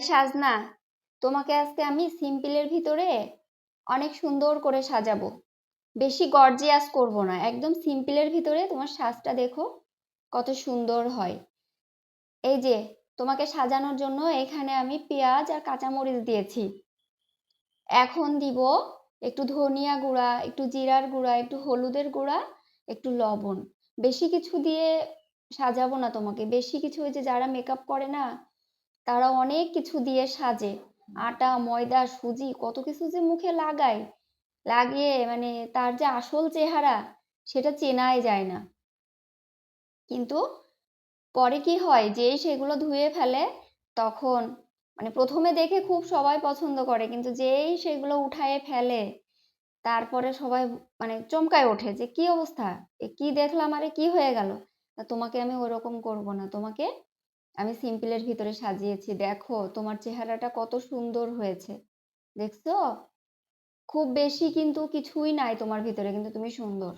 সাজনা, তোমাকে আজকে আমি সিম্পলের ভিতরে অনেক সুন্দর করে সাজাবো। বেশি গর্জিয়াস করব না, একদম সিম্পলের ভিতরে তোমার সাজটা দেখো কত সুন্দর হয়। এই যে তোমাকে সাজানোর জন্য এখানে আমি পেঁয়াজ আর কাঁচামরিচ দিয়েছি। এখন দিব একটু ধনিয়া গুঁড়া, একটু জিরার গুঁড়া, একটু হলুদের গুঁড়া, একটু লবণ। বেশি কিছু দিয়ে সাজাবো না তোমাকে, বেশি কিছু ওই যে যারা মেকআপ করে না তারা অনেক কিছু দিয়ে সাজে, আটা ময়দা সুজি কত কিছু যে মুখে লাগায়, লাগিয়ে মানে তার যে আসল চেহারা সেটা চেনাই যায় না। কিন্তু পরে কি হয়, যেই সেগুলো ধুয়ে ফেলে তখন মানে প্রথমে দেখে খুব সবাই পছন্দ করে, কিন্তু যেই সেগুলো উঠায়ে ফেলে তারপরে সবাই মানে চমকায় ওঠে যে কি অবস্থা, এ কি দেখলাম, আরে কি হয়ে গেল। তা তোমাকে আমি ওরকম করব না, তোমাকে আমি সিম্পলের ভিতরে সাজিয়েছি। দেখো তোমার চেহারাটা কত সুন্দর হয়েছে, দেখছো? খুব বেশি কিন্তু কিছুই নাই তোমার ভিতরে, কিন্তু তুমি সুন্দর।